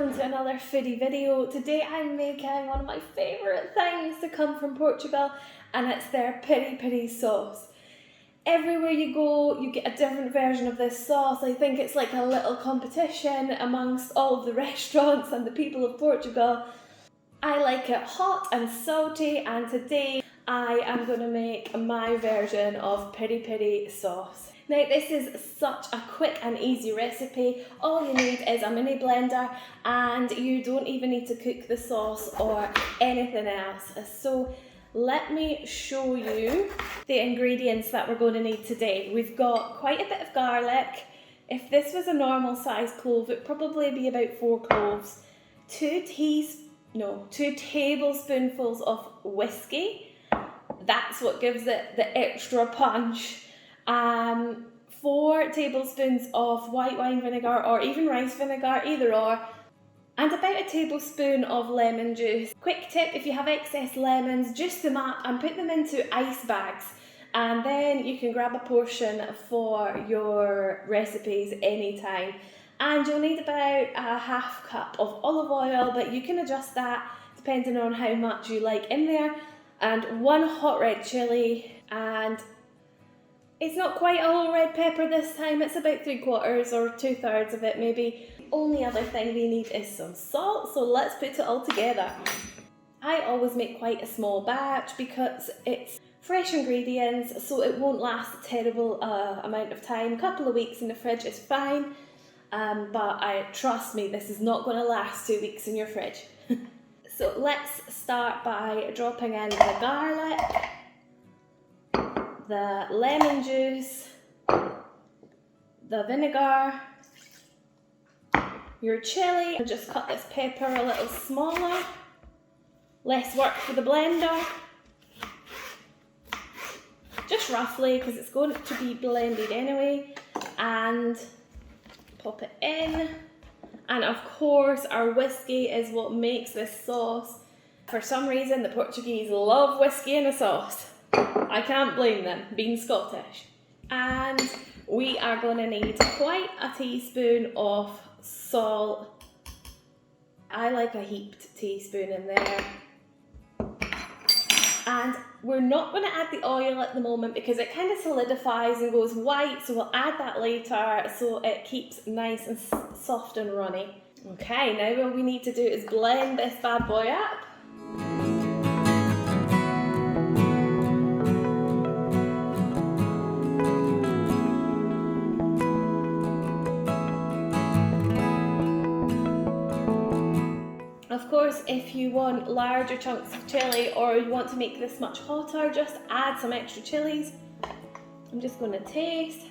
welcome to another foodie video. Today I'm making one of my favourite things to come from Portugal, and it's their peri peri sauce. Everywhere you go you get a different version of this sauce. I think it's like a little competition amongst all of the restaurants and the people of Portugal. I like it hot and salty, and today I am going to make my version of peri peri sauce. Now this is such a quick and easy recipe. All you need is a mini blender, and you don't even need to cook the sauce or anything else. So let me show you the ingredients that we're going to need today. We've got quite a bit of garlic. If this was a normal size clove, it'd probably be about 4 cloves. 2 tablespoonfuls of whiskey. That's what gives it the extra punch. 4 tablespoons of white wine vinegar or even rice vinegar, either or, and about a tablespoon of lemon juice. Quick tip, if you have excess lemons, juice them up and put them into ice bags, and then you can grab a portion for your recipes anytime. And you'll need about a half cup of olive oil, but you can adjust that depending on how much you like in there, and 1 hot red chilli, and it's not quite a whole red pepper this time, it's about 3/4 or 2/3 of it maybe. The only other thing we need is some salt, so let's put it all together. I always make quite a small batch because it's fresh ingredients, so it won't last a terrible amount of time. A couple of weeks in the fridge is fine, but trust me, this is not going to last 2 weeks in your fridge. So let's start by dropping in the garlic, the lemon juice, the vinegar, your chilli. I'll just cut this pepper a little smaller, less work for the blender, just roughly because it's going to be blended anyway, and pop it in. And of course our whiskey is what makes this sauce. For some reason the Portuguese love whiskey in a sauce. I can't blame them, being Scottish. And we are going to need quite a teaspoon of salt. I like a heaped teaspoon in there. And we're not going to add the oil at the moment because it kind of solidifies and goes white, so we'll add that later so it keeps nice and soft and runny. Okay, now what we need to do is blend this bad boy up. Of course, if you want larger chunks of chilli or you want to make this much hotter, just add some extra chilies. I'm just going to taste.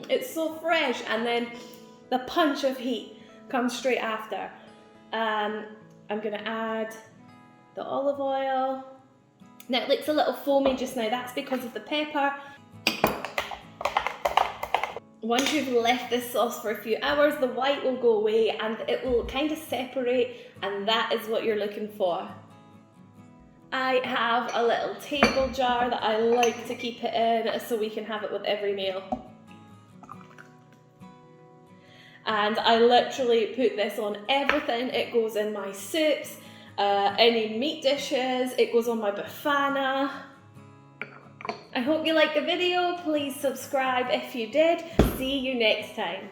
It's so fresh, and then the punch of heat comes straight after. I'm going to add the olive oil. Now it looks a little foamy just now, that's because of the pepper. Once you've left this sauce for a few hours, the white will go away and it will kind of separate, and that is what you're looking for. I have a little table jar that I like to keep it in so we can have it with every meal. And I literally put this on everything. It goes in my soups, any meat dishes, it goes on my bifana. I hope you liked the video. Please subscribe if you did. See you next time.